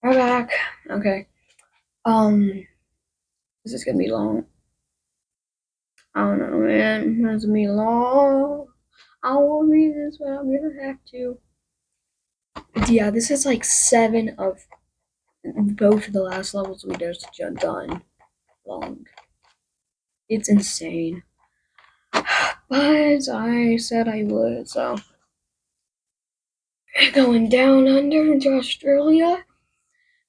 We're back. Okay. This is gonna be long. I don't know, man. It's gonna be long. I won't read this, but I'm gonna have to. Yeah, this is like 7 of both of the last levels we just done. Long. It's insane. But I said I would, so. Going down under into Australia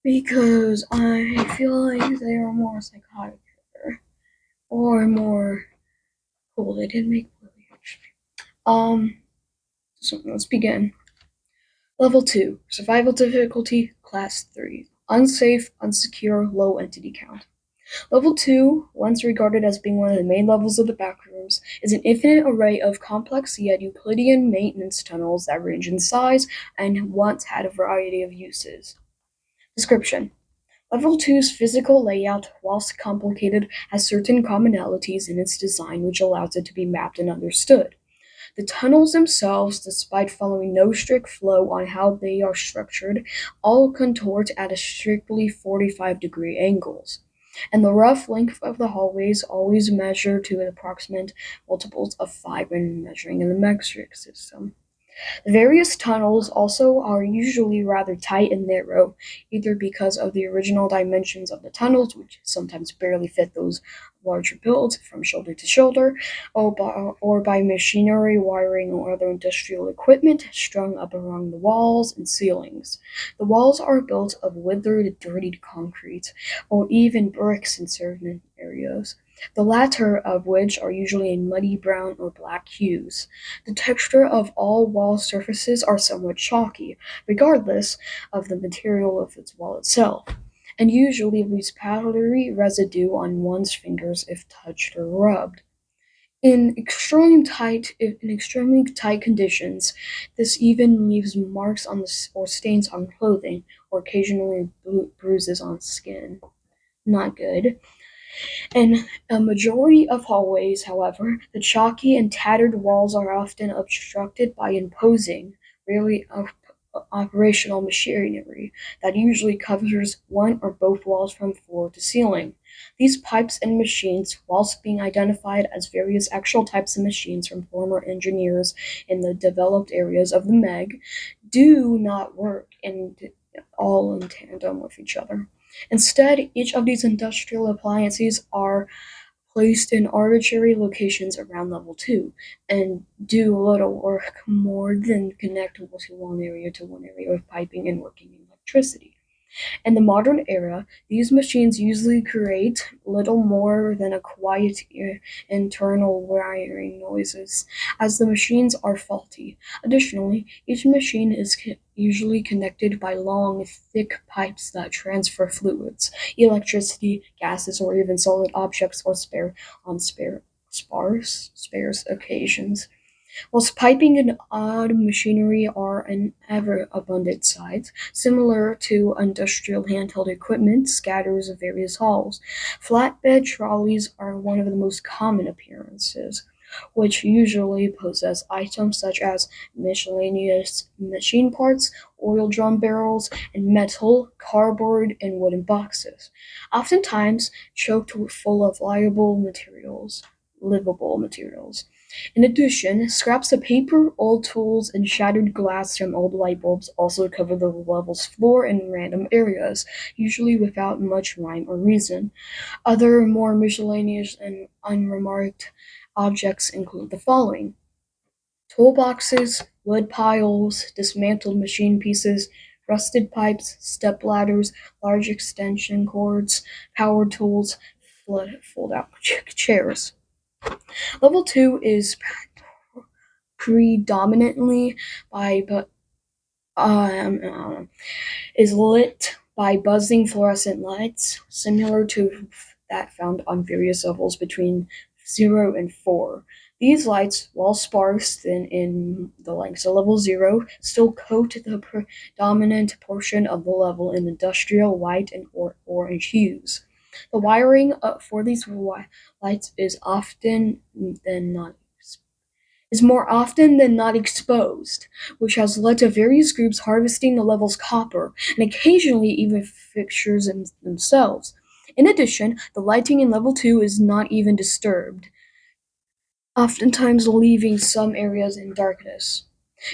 because I feel like they are more psychotic or more cool. They did make Bluey actually. So let's begin. Level 2, Survival Difficulty, Class 3. Unsafe, unsecure, low entity count. Level 2, once regarded as being one of the main levels of the backrooms, is an infinite array of complex yet Euclidean maintenance tunnels that range in size and once had a variety of uses. Description: Level two's physical layout, whilst complicated, has certain commonalities in its design which allows it to be mapped and understood. The tunnels themselves, despite following no strict flow on how they are structured, all contort at a strictly 45-degree angles, and the rough length of the hallways always measure to approximate multiples of 5 when measuring in the metric system. The various tunnels also are usually rather tight and narrow, either because of the original dimensions of the tunnels, which sometimes barely fit those larger builds from shoulder to shoulder, or by machinery, wiring, or other industrial equipment strung up along the walls and ceilings. The walls are built of withered, dirtied concrete, or even bricks in certain areas, the latter of which are usually in muddy brown or black hues. The texture of all wall surfaces are somewhat chalky, regardless of the material of its wall itself, and usually leaves powdery residue on one's fingers if touched or rubbed. In extremely tight conditions, this even leaves marks on or stains on clothing, or occasionally bruises on skin. Not good. In a majority of hallways, however, the chalky and tattered walls are often obstructed by imposing, rarely operational machinery that usually covers one or both walls from floor to ceiling. These pipes and machines, whilst being identified as various actual types of machines from former engineers in the developed areas of the MEG, do not work all in tandem with each other. Instead, each of these industrial appliances are placed in arbitrary locations around level 2 and do little work more than connect to one area of piping and working electricity. In the modern era, these machines usually create little more than a quiet internal wiring noises, as the machines are faulty. Additionally, each machine is usually connected by long, thick pipes that transfer fluids, electricity, gases, or even solid objects or sparse occasions. Whilst piping and odd machinery are an ever-abundant sight, similar to industrial handheld equipment scatters of various halls, flatbed trolleys are one of the most common appearances, which usually possess items such as miscellaneous machine parts, oil drum barrels, and metal, cardboard, and wooden boxes, oftentimes choked full of livable materials. In addition, scraps of paper, old tools, and shattered glass from old light bulbs also cover the level's floor in random areas, usually without much rhyme or reason. Other more miscellaneous and unremarked objects include the following: toolboxes, wood piles, dismantled machine pieces, rusted pipes, step ladders, large extension cords, power tools, fold out chairs. Level 2 is predominantly by is lit by buzzing fluorescent lights, similar to that found on various levels between 0 and 4. These lights, while sparse in the lengths of level 0, still coat the predominant portion of the level in industrial white and orange hues. The wiring for these lights is often than not is more often than not exposed, which has led to various groups harvesting the level's copper, and occasionally even fixtures themselves. In addition, the lighting in level 2 is not even disturbed, oftentimes leaving some areas in darkness.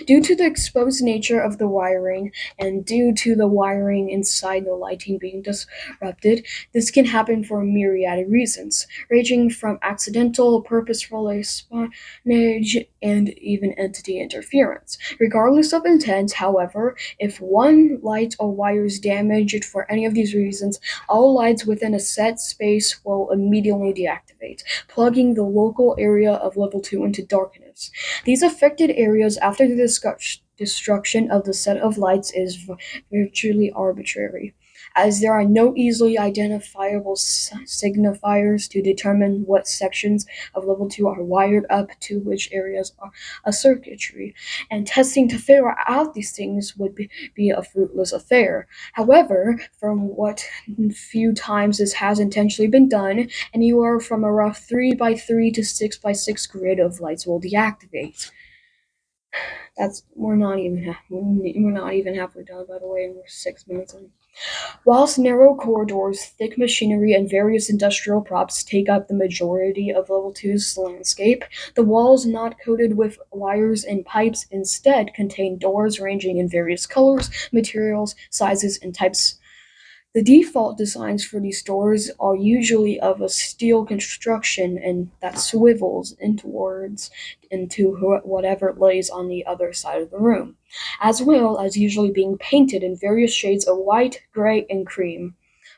Due to the exposed nature of the wiring and due to the wiring inside the lighting being disrupted, this can happen for a myriad of reasons, ranging from accidental, purposeful espionage, and even entity interference. Regardless of intent, however, if one light or wire is damaged for any of these reasons, all lights within a set space will immediately deactivate, plugging the local area of level 2 into darkness. These affected areas after the destruction of the set of lights is virtually arbitrary, as there are no easily identifiable signifiers to determine what sections of level 2 are wired up to which areas are a circuitry, and testing to figure out these things would be a fruitless affair. However, from what few times this has intentionally been done, anywhere from a rough 3 by 3 to 6 by 6 grid of lights will deactivate. That's we're not even halfway done, by the way, and we're 6 minutes in. Whilst narrow corridors, thick machinery, and various industrial props take up the majority of Level Two's landscape, the walls not coated with wires and pipes instead contain doors ranging in various colors, materials, sizes, and types. The default designs for these doors are usually of a steel construction and that swivels inwards into whatever lays on the other side of the room, as well as usually being painted in various shades of white, gray, and cream.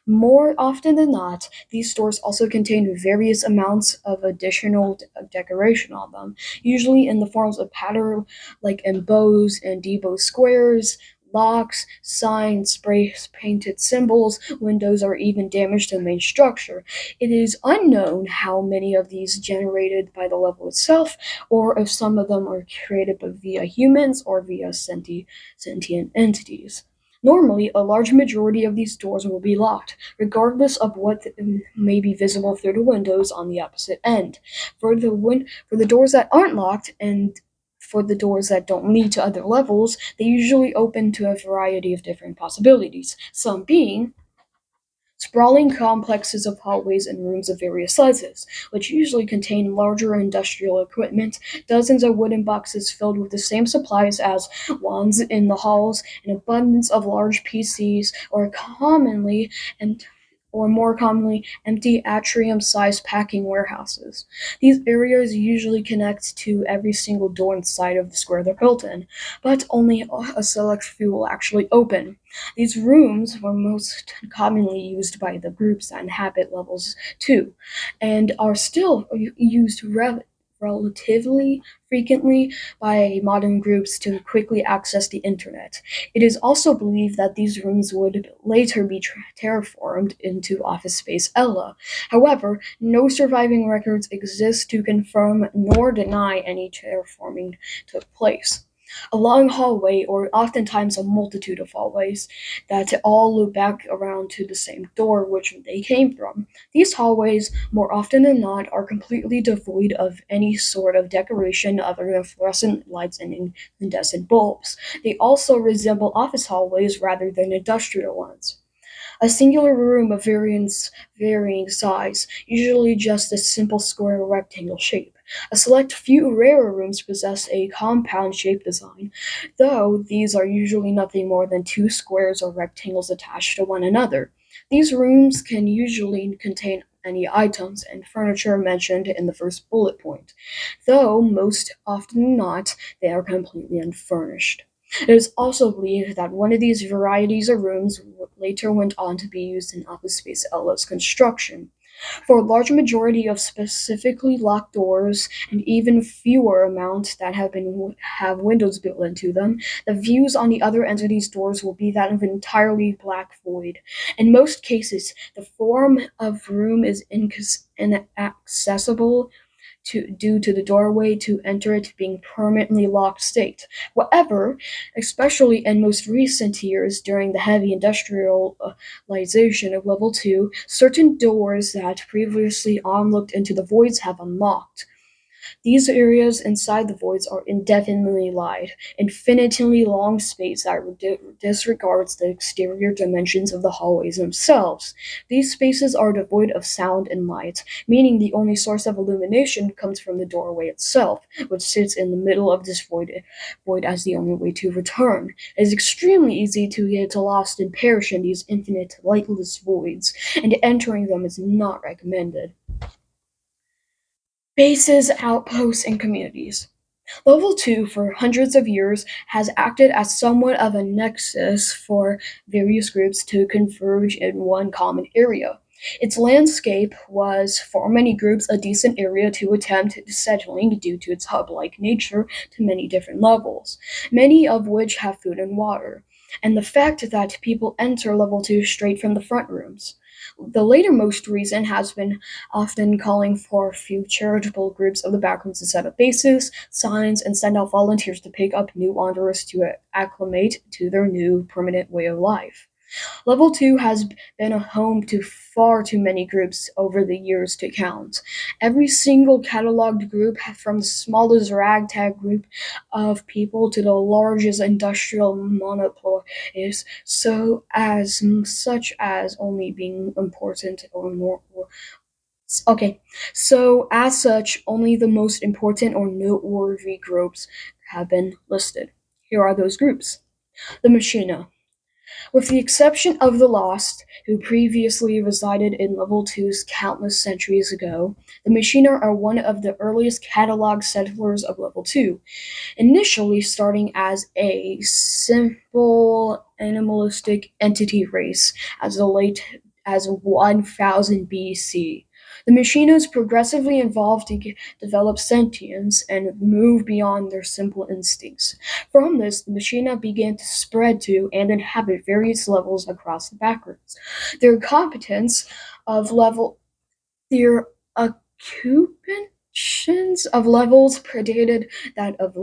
More often than not, these stores also contain various amounts of additional decoration on them, usually in the forms of pattern like embossed and debossed squares, locks, signs, spray painted symbols, windows, or even damage to the main structure. It is unknown how many of these generated by the level itself, or if some of them are created via humans or via sentient entities. Normally, a large majority of these doors will be locked, regardless of what may be visible through the windows on the opposite end. For the doors that aren't locked and for the doors that don't lead to other levels, they usually open to a variety of different possibilities, some being sprawling complexes of hallways and rooms of various sizes, which usually contain larger industrial equipment, dozens of wooden boxes filled with the same supplies as wands in the halls, an abundance of large PCs, or more commonly, empty atrium-sized packing warehouses. These areas usually connect to every single door inside of the square they're built in, but only a select few will actually open. These rooms were most commonly used by the groups that inhabit levels 2, and are still used relatively frequently by modern groups to quickly access the internet. It is also believed that these rooms would later be terraformed into Office Space Ella. However, no surviving records exist to confirm nor deny any terraforming took place. A long hallway, or oftentimes a multitude of hallways, that all loop back around to the same door which they came from. These hallways, more often than not, are completely devoid of any sort of decoration other than fluorescent lights and incandescent bulbs. They also resemble office hallways rather than industrial ones. A singular room of varying size, usually just a simple square or rectangle shape. A select few rarer rooms possess a compound shape design, though these are usually nothing more than two squares or rectangles attached to one another. These rooms can usually contain any items and furniture mentioned in the first bullet point, though most often not, they are completely unfurnished. It is also believed that one of these varieties of rooms later went on to be used in Office Space Ella's construction. For a large majority of specifically locked doors, and even fewer amounts that have windows built into them, the views on the other entity's doors will be that of an entirely black void. In most cases, the form of room is inaccessible due to the doorway to enter it being permanently locked state. However, especially in most recent years during the heavy industrialization of level 2, certain doors that previously onlooked into the voids have unlocked. These areas inside the voids are indefinitely wide, infinitely long space that disregards the exterior dimensions of the hallways themselves. These spaces are devoid of sound and light, meaning the only source of illumination comes from the doorway itself, which sits in the middle of this void as the only way to return. It is extremely easy to get lost and perish in these infinite, lightless voids, and entering them is not recommended. Bases, outposts, and communities. Level 2, for hundreds of years, has acted as somewhat of a nexus for various groups to converge in one common area. Its landscape was, for many groups, a decent area to attempt settling due to its hub like nature to many different levels, many of which have food and water, and the fact that people enter level 2 straight from the front rooms. The latermost reason has been often calling for few charitable groups of the backgrounds to set up bases, signs, and send out volunteers to pick up new wanderers to acclimate to their new permanent way of life. Level 2 has been a home to far too many groups over the years to count. Every single cataloged group, from the smallest ragtag group of people to the largest industrial monopolies, such as only being important or more. Okay, so as such, only the most important or noteworthy groups have been listed. Here are those groups. The Machina. With the exception of the Lost, who previously resided in Level 2's countless centuries ago, the Machina are one of the earliest catalog settlers of Level 2, initially starting as a simple animalistic entity race as 1000 BC. The Machinas progressively evolved to develop sentience and move beyond their simple instincts. From this, the Machina began to spread to and inhabit various levels across the backgrounds. Their competence of level their occupations of levels predated that of the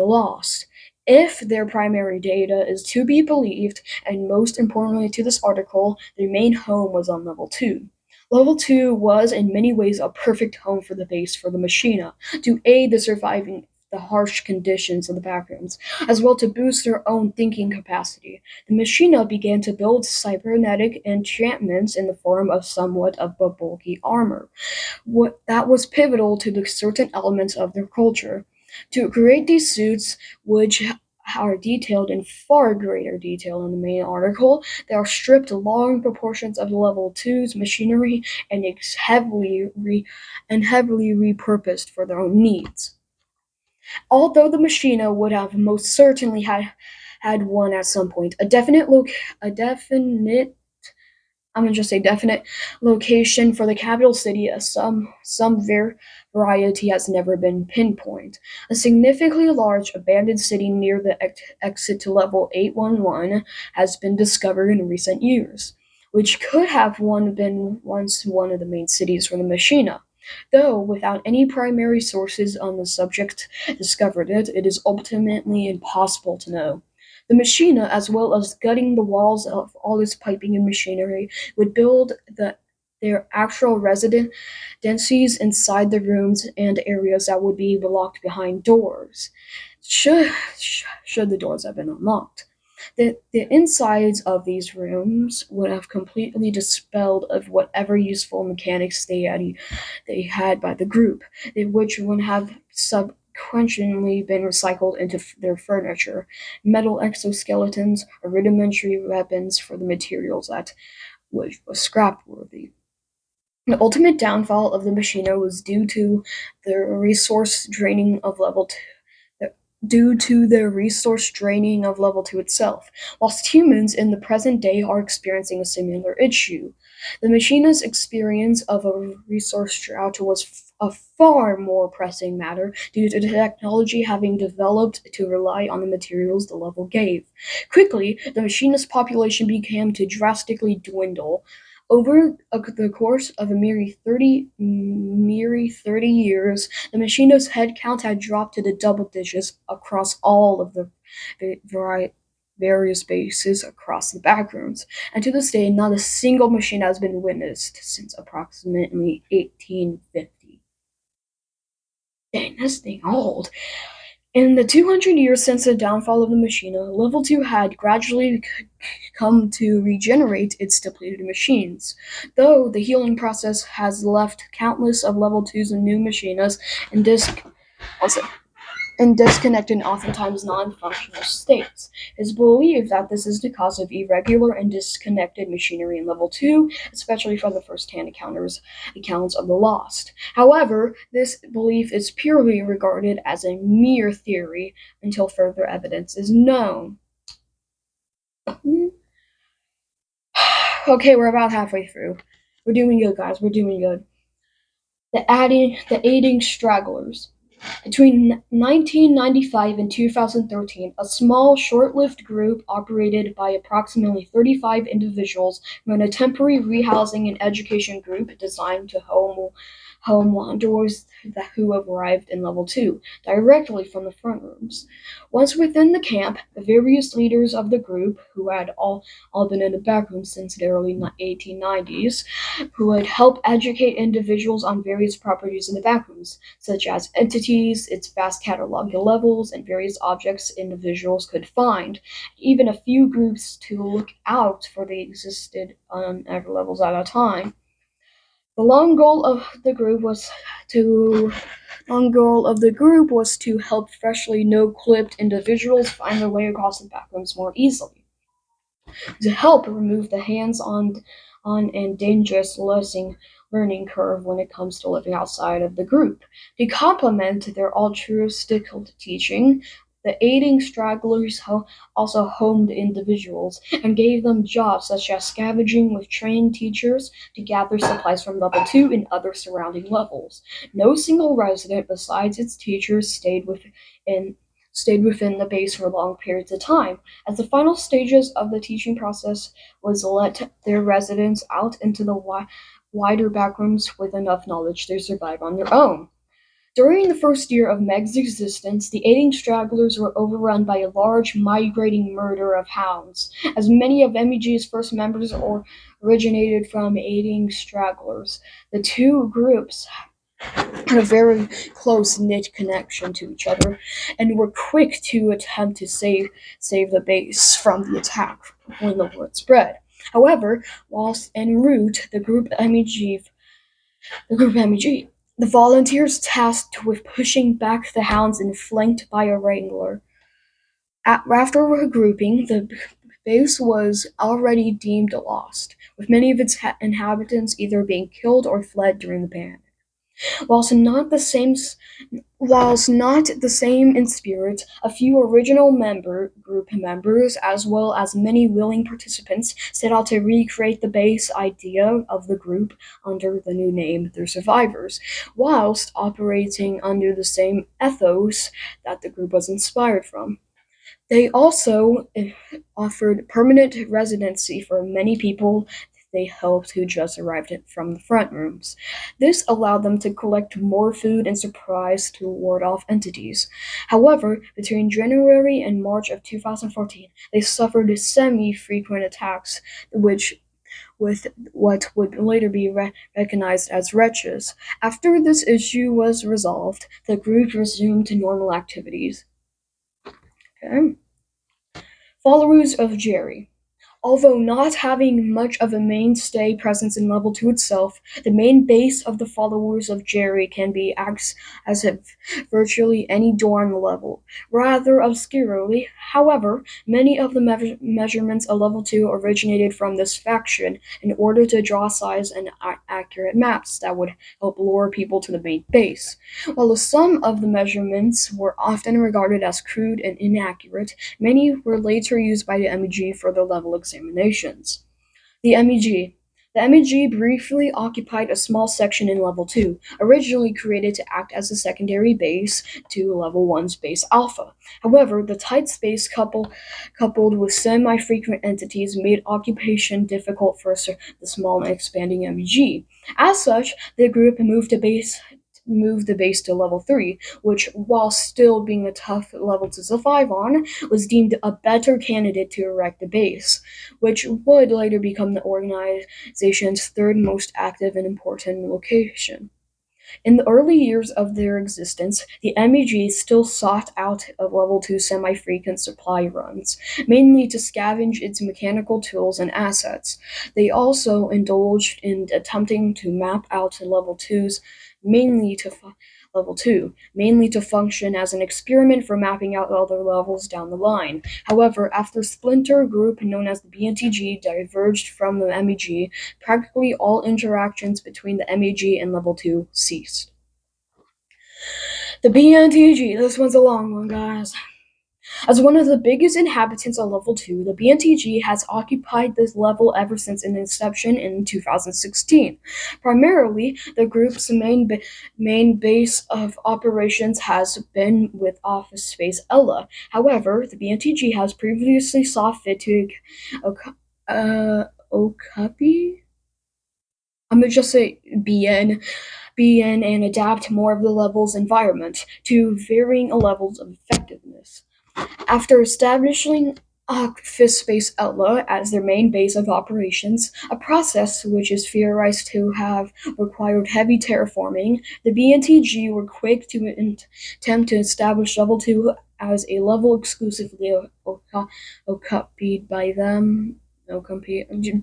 lost. If their primary data is to be believed, and most importantly to this article, their main home was on level 2. Level 2 was in many ways a perfect home for the base for the Machina, to aid the surviving the harsh conditions of the backgrounds, as well to boost their own thinking capacity. The Machina began to build cybernetic enchantments in the form of somewhat of a bulky armor. That was pivotal to the certain elements of their culture. To create these suits, which are detailed in far greater detail in the main article, they are stripped long proportions of level two's machinery and heavily repurposed for their own needs. Although the Machina would have most certainly had one at some point, a definite I'm gonna just say definite location for the capital city. Variety has never been pinpointed. A significantly large abandoned city near the exit to level 811 has been discovered in recent years, which could have been once one of the main cities for the Machina. Though without any primary sources on the subject discovered it is ultimately impossible to know. The Machina, as well as gutting the walls of all its piping and machinery, would build their actual residencies inside the rooms and areas that would be locked behind doors, should, should the doors have been unlocked. The insides of these rooms would have completely dispelled of whatever useful mechanics they had by the group, which would have subsequently been recycled into their furniture, metal exoskeletons, or rudimentary weapons for the materials that was scrap worthy. The ultimate downfall of the Machina was due to the resource draining of level 2 itself, whilst humans in the present day are experiencing a similar issue. The Machina's experience of a resource drought was a far more pressing matter due to the technology having developed to rely on the materials the level gave. Quickly, the Machina's population began to drastically dwindle. Over the course of a mere 30 years, the Machina's headcount had dropped to the double digits across all of the various bases across the backgrounds, and to this day, not a single machine has been witnessed since approximately 1850. Dang, this thing old. In the 200 years since the downfall of the machina, Level 2 had gradually come to regenerate its depleted machines, though the healing process has left countless of Level 2's new machinas in also, in disconnected and oftentimes non-functional states. It is believed that this is the cause of irregular and disconnected machinery in Level 2, especially from the first-hand accounts of the lost. However, this belief is purely regarded as a mere theory until further evidence is known. Okay, we're about halfway through. We're doing good, guys. We're doing good. The aiding stragglers. Between 1995 and 2013, a small, short-lived group operated by approximately 35 individuals ran a temporary rehousing and education group designed to home wanderers who arrived in Level 2, directly from the front rooms. Once within the camp, the various leaders of the group, who had all been in the back rooms since the early 1890s, who would help educate individuals on various properties in the backrooms, such as entities, its vast catalog of levels, and various objects individuals could find. Even a few groups to look out for they existed on every levels at a time. The long goal of the group was to help freshly no-clipped individuals find their way across the backrooms more easily, to help remove the hands-on and dangerous learning curve when it comes to living outside of the group. To complement their altruistic teaching, the aiding stragglers also homed individuals and gave them jobs such as scavenging with trained teachers to gather supplies from Level 2 and other surrounding levels. No single resident besides its teachers stayed within the base for long periods of time, as the final stages of the teaching process was let their residents out into the wider backrooms with enough knowledge to survive on their own. During the first year of Meg's existence, the aiding stragglers were overrun by a large migrating murder of hounds, as many of MEG's first members originated from aiding stragglers. The two groups had a very close knit connection to each other and were quick to attempt to save the base from the attack when the word spread. However, whilst en route, the volunteers tasked with pushing back the hounds and flanked by a wrangler. After regrouping, the base was already deemed lost, with many of its inhabitants either being killed or fled during the panic. Whilst not the same Whilst not the same in spirit, a few original group members, as well as many willing participants, set out to recreate the base idea of the group under the new name, The Survivors, whilst operating under the same ethos that the group was inspired from. They also offered permanent residency for many people they helped who just arrived from the front rooms. This allowed them to collect more food and supplies to ward off entities. However, between January and March of 2014, they suffered semi-frequent attacks, which with what would later be recognized as wretches. After this issue was resolved, the group resumed normal activities. Okay. Followers of Jerry. Although not having much of a mainstay presence in Level 2 itself, the main base of the followers of Jerry can be accessed as if virtually any door on the level. Rather obscurely, however, many of the measurements of Level 2 originated from this faction in order to draw size and accurate maps that would help lure people to the main base. While some of the measurements were often regarded as crude and inaccurate, many were later used by the MEG for the level examinations. The MEG. The MEG briefly occupied a small section in Level 2, originally created to act as a secondary base to Level 1's base Alpha. However, the tight space coupled with semi-frequent entities made occupation difficult for the small and expanding MEG. As such, the group moved the base to Level 3, which, while still being a tough level to survive on, was deemed a better candidate to erect the base, which would later become the organization's third most active and important location. In the early years of their existence, the MEG still sought out of Level 2 semi-frequent supply runs, mainly to scavenge its mechanical tools and assets. They also indulged in attempting to map out Level 2's mainly to fu- Level 2, mainly to function as an experiment for mapping out other levels down the line. However, after Splinter Group known as the BNTG diverged from the MEG, practically all interactions between the MEG and Level 2 ceased. The BNTG, this one's a long one, guys. As one of the biggest inhabitants of Level 2, the BNTG has occupied this level ever since its inception in 2016. Primarily, the group's main base of operations has been with Office Space Ella. However, the BNTG has previously saw fit to Okapi? I'm gonna just say BN and adapt more of the level's environment to varying levels of effectiveness. After establishing Office Space Outlaw as their main base of operations, a process which is theorized to have required heavy terraforming, the BNTG were quick to attempt to establish Level 2 as a level exclusively occupied by them.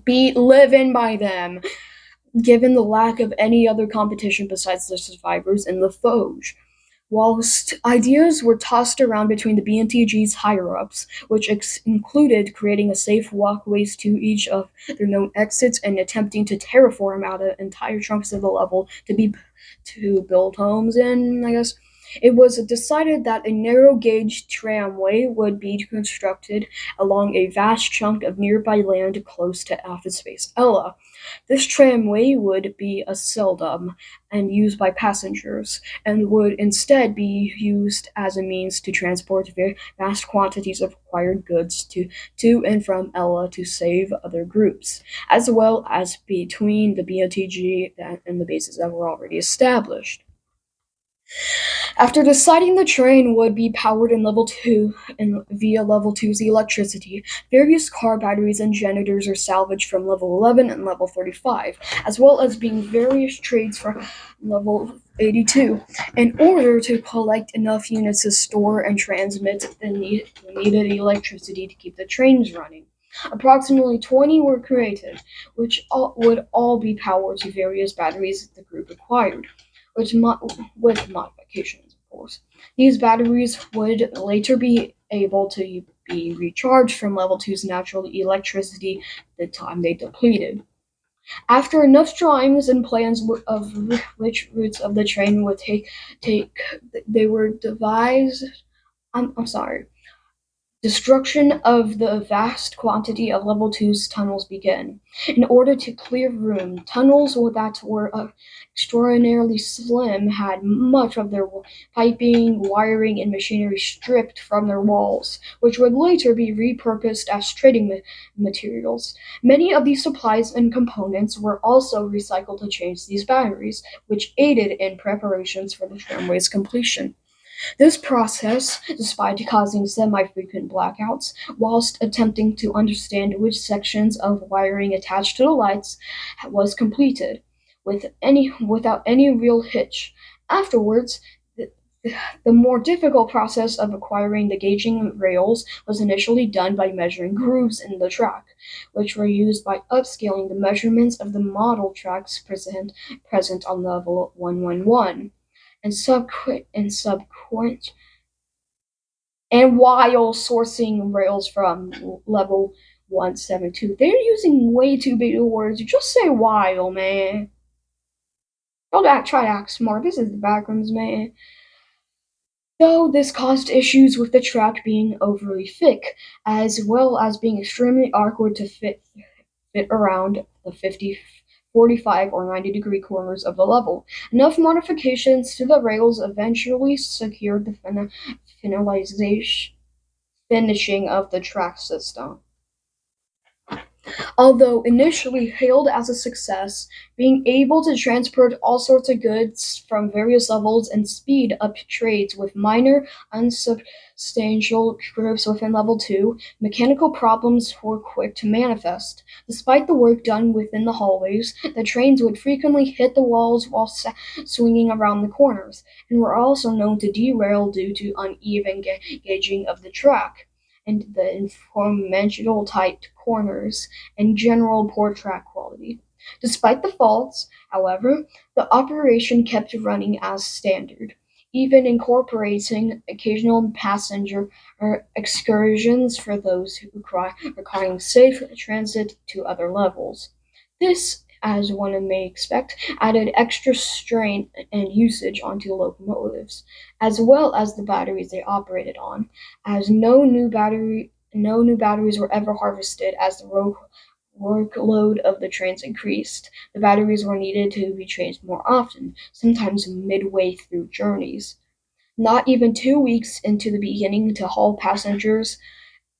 Be living by them, given the lack of any other competition besides the survivors in the Foge. Whilst ideas were tossed around between the BNTG's higher-ups, which included creating a safe walkways to each of their known exits and attempting to terraform out entire chunks of the level to build homes in, I guess, it was decided that a narrow gauge tramway would be constructed along a vast chunk of nearby land close to Office Space Ella. This tramway would be a seldom and used by passengers, and would instead be used as a means to transport vast quantities of required goods to and from Ella to save other groups, as well as between the BOTG and the bases that were already established. After deciding the train would be powered in level 2 and via level 2's electricity, various car batteries and generators are salvaged from level 11 and level 35, as well as being various trades from level 82, in order to collect enough units to store and transmit the needed electricity to keep the trains running. Approximately 20 were created, which would all be powered to various batteries the group acquired, which with modifications, of course. These batteries would later be able to be recharged from level 2's natural electricity the time they depleted. After enough drawings and plans of which routes of the train would take they were devised. I'm sorry. Destruction of the vast quantity of Level 2's tunnels began. In order to clear room, tunnels that were extraordinarily slim had much of their piping, wiring, and machinery stripped from their walls, which would later be repurposed as trading materials. Many of these supplies and components were also recycled to change these batteries, which aided in preparations for the tramway's completion. This process, despite causing semi-frequent blackouts, whilst attempting to understand which sections of wiring attached to the lights was completed, without any real hitch. Afterwards, the, the more difficult process of acquiring the gauging rails was initially done by measuring grooves in the track, which were used by upscaling the measurements of the model tracks present on level 111 and and while sourcing rails from level 172. They're using way too big of words. Just say while, man. Don't try to act smart. This is the backrooms, man. Though this caused issues with the track being overly thick, as well as being extremely awkward to fit around the 50, 45, or 90-degree corners of the level. Enough modifications to the rails eventually secured the finalization finishing of the track system. Although initially hailed as a success, being able to transport all sorts of goods from various levels and speed up trades with minor, unsubstantial groups within level 2, mechanical problems were quick to manifest. Despite the work done within the hallways, the trains would frequently hit the walls while swinging around the corners, and were also known to derail due to uneven gauging of the track and the informational tight corners and general poor track quality. Despite the faults, however, the operation kept running as standard, even incorporating occasional passenger excursions for those who requiring safe transit to other levels. This, as one may expect, added extra strain and usage onto locomotives, as well as the batteries they operated on, as no new batteries were ever harvested as the workload of the trains increased. The batteries were needed to be changed more often, sometimes midway through journeys. Not even 2 weeks into the beginning to haul passengers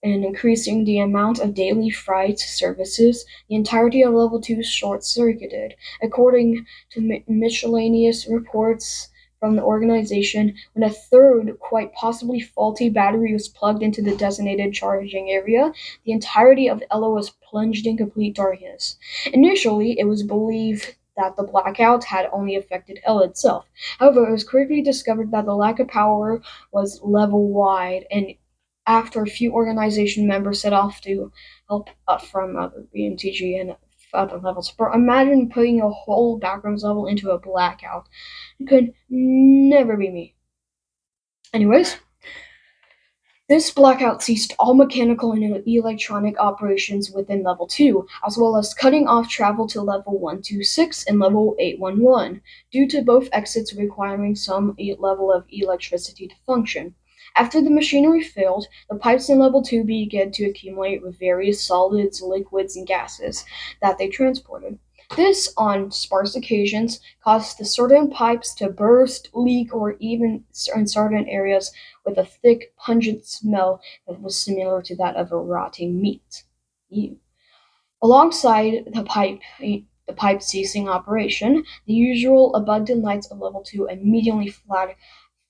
and increasing the amount of daily freight services, the entirety of Level 2 short-circuited. According to miscellaneous reports from the organization, when a third, quite possibly faulty battery was plugged into the designated charging area, the entirety of Ella was plunged in complete darkness. Initially, it was believed that the blackout had only affected Ella itself. However, it was quickly discovered that the lack of power was level wide, and after a few organization members set off to help from other BMTG and other levels. But imagine putting a whole background level into a blackout. It could never be me. Anyways, this blackout ceased all mechanical and electronic operations within Level 2, as well as cutting off travel to Level 126 and Level 811, due to both exits requiring some level of electricity to function. After the machinery failed, the pipes in Level 2 began to accumulate with various solids, liquids, and gases that they transported. This, on sparse occasions, caused the certain pipes to burst, leak, or even in certain areas with a thick, pungent smell that was similar to that of a rotting meat. Ew. Alongside the pipe ceasing operation, the usual abundant lights of level 2 immediately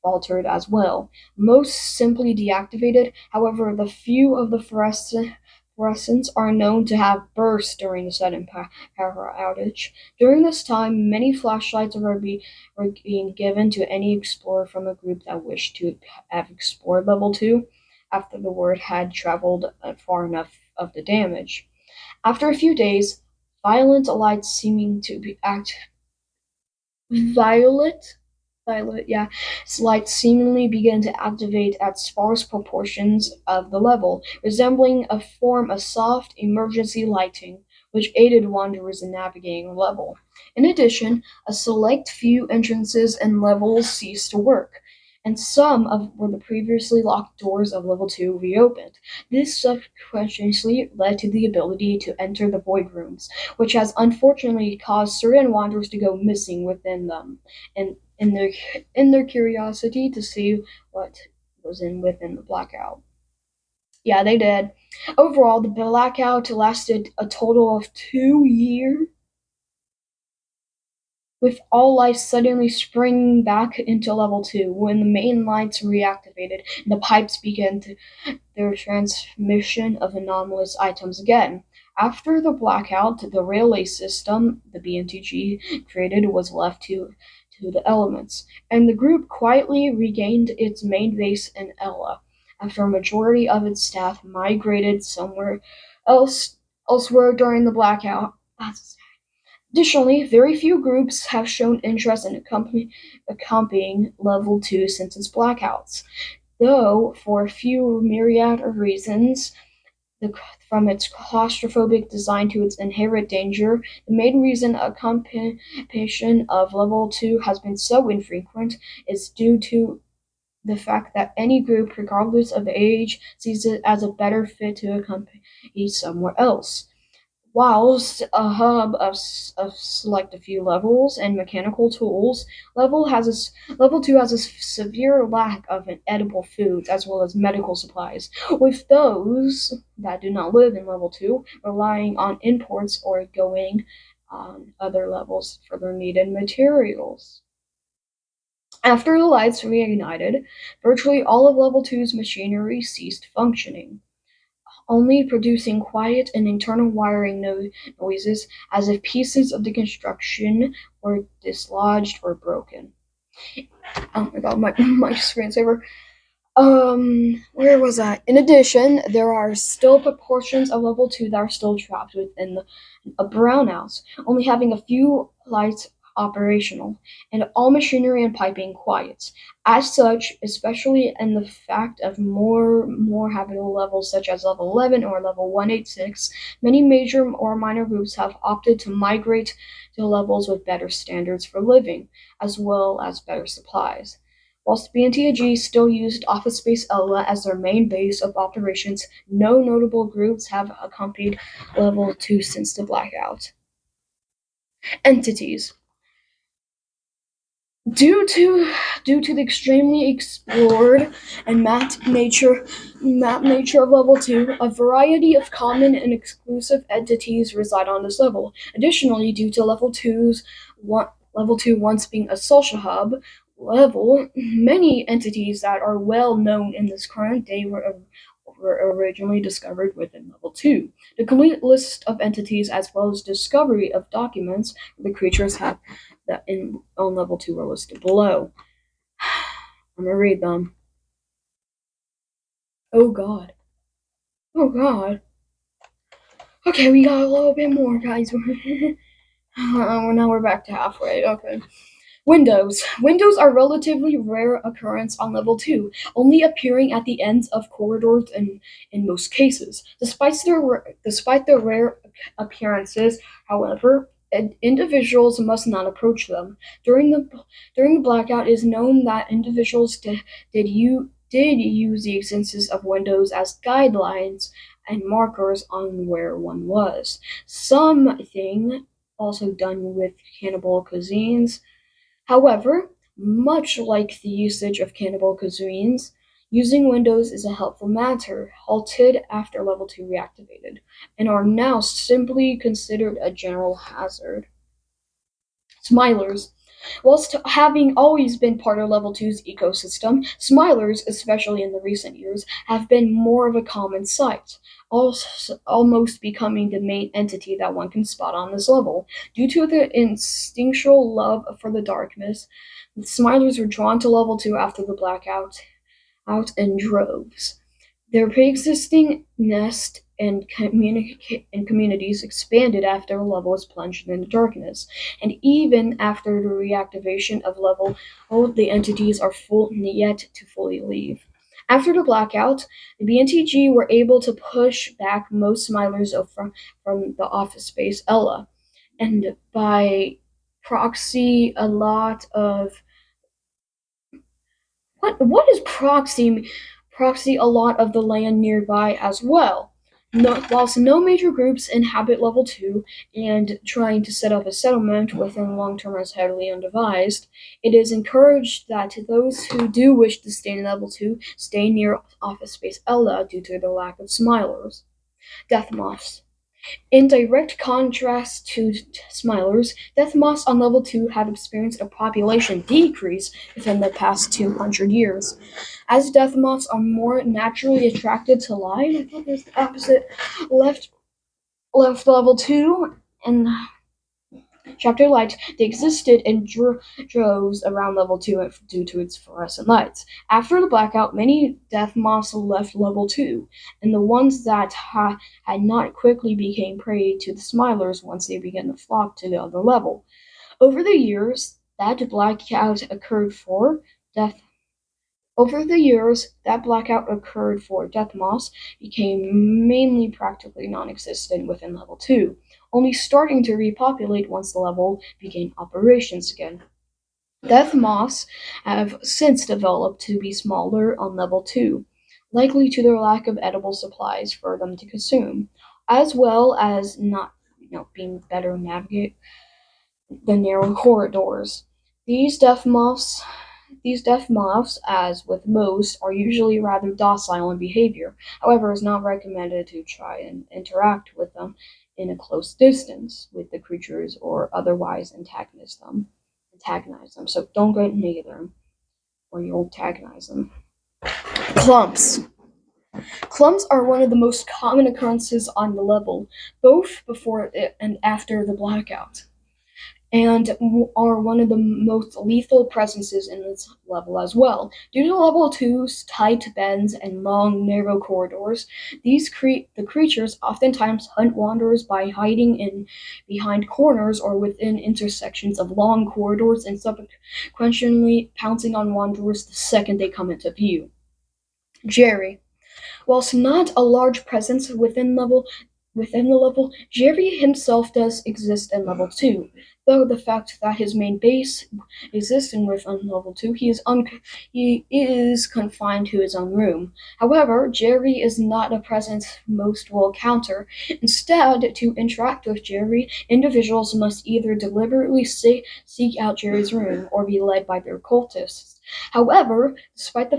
faltered as well. Most simply deactivated, however, the few of the fluorescents are known to have burst during the sudden power outage. During this time, many flashlights were being given to any explorer from a group that wished to have explored level 2 after the word had traveled far enough of the damage. After a few days, violent lights seeming to be violet Violet, yeah. Lights seemingly began to activate at sparse proportions of the level, resembling a form of soft emergency lighting, which aided wanderers in navigating the level. In addition, a select few entrances and levels ceased to work, and some of were the previously locked doors of level 2 reopened. This subsequently led to the ability to enter the void rooms, which has unfortunately caused certain wanderers to go missing within them. And in their curiosity to see what was in within the blackout. Yeah, they did. Overall, the blackout lasted a total of 2 years, with all life suddenly springing back into level 2 when the main lights reactivated and the pipes began their transmission of anomalous items again. After the blackout, the relay system the BNTG created was left to the elements, and the group quietly regained its main base in Ella after a majority of its staff migrated somewhere else elsewhere during the blackout. Additionally, very few groups have shown interest in accompanying Level 2 since its blackouts, though for a few myriad of reasons, the, from its claustrophobic design to its inherent danger, the main reason accompanying of Level 2 has been so infrequent is due to the fact that any group, regardless of age, sees it as a better fit to accompany somewhere else. Whilst a hub of select a few levels and mechanical tools, level 2 has a severe lack of edible foods as well as medical supplies, with those that do not live in level 2 relying on imports or going on other levels for their needed materials. After the lights reignited, virtually all of level 2's machinery ceased functioning, only producing quiet and internal wiring noises as if pieces of the construction were dislodged or broken. Oh my god, my screensaver. Where was I? In addition, there are still proportions of level 2 that are still trapped within a brownouts, only having a few lights operational, and all machinery and piping quiet. As such, especially in the fact of more habitable levels such as level 11 or level 186, many major or minor groups have opted to migrate to levels with better standards for living, as well as better supplies. Whilst BNTAG still used Office Space Ella as their main base of operations, no notable groups have accompanied Level 2 since the blackout. Entities. Due to due to the extremely explored and mapped nature of level 2, a variety of common and exclusive entities reside on this level. Additionally, due to level 2 once being a social hub level, many entities that are well known in this current day were originally discovered within level 2. The complete list of entities as well as discovery of documents the creatures have that in on level 2 are listed below. I'm gonna read them. Oh god. Oh god. Okay, we got a little bit more, guys. Now we're back to halfway. Okay. Windows. Windows are relatively rare occurrence on level 2, only appearing at the ends of corridors in most cases. Despite their rare appearances, however, individuals must not approach them. During the blackout, it is known that individuals did use the existence of windows as guidelines and markers on where one was. Something also done with cannibal cuisines. However, much like the usage of cannibal cuisines, using windows is a helpful matter, halted after level 2 reactivated, and are now simply considered a general hazard. Smilers. Whilst having always been part of Level 2's ecosystem, smilers, especially in the recent years, have been more of a common sight, almost becoming the main entity that one can spot on this level. Due to their instinctual love for the darkness, the smilers were drawn to Level 2 after the blackout out in droves. Their pre-existing nest and communities expanded after the level was plunged into darkness, and even after the reactivation of level, all the entities are yet to fully leave. After the blackout, the BNTG were able to push back most smilers from the office space Ella, and by proxy, a lot of what is proxy? Proxy a lot of the land nearby as well. Whilst no major groups inhabit level 2 and trying to set up a settlement within long term is heavily undevised, it is encouraged that those who do wish to stay in level 2 stay near office space Ella due to the lack of smilers. Death moths. In direct contrast to smilers, death moths on level 2 have experienced a population decrease within the past 200 years. As death moths are more naturally attracted to light, I thought there's the opposite. Left left level 2 and chapter light, they existed in droves around level 2 due to its fluorescent lights. After the blackout, many death moths left level 2, and the ones that had not quickly became prey to the smilers once they began to flock to the other level. Over the years that blackout occurred for death over the years that blackout occurred for death moths became mainly practically non-existent within level 2, only starting to repopulate once the level began operations again. Death moths have since developed to be smaller on level 2, likely to their lack of edible supplies for them to consume, as well as not being better navigate the narrow corridors. These deaf muffs these deaf moths, as with most, are usually rather docile in behavior. However, it's not recommended to try and interact with them in a close distance with the creatures or otherwise antagonize them. So don't get near them or you'll antagonize them. Clumps. Clumps are one of the most common occurrences on the level, both before and after the blackout, and are one of the most lethal presences in this level as well. Due to level two's tight bends and long, narrow corridors, the creatures oftentimes hunt wanderers by hiding in behind corners or within intersections of long corridors and subsequently pouncing on wanderers the second they come into view. Jerry. Whilst not a large presence within the level, Jerry himself does exist in level 2, though the fact that his main base exists within level 2, he is confined to his own room. However, Jerry is not a presence most will encounter. Instead, to interact with Jerry, individuals must either deliberately seek out Jerry's room or be led by their cultists. However, despite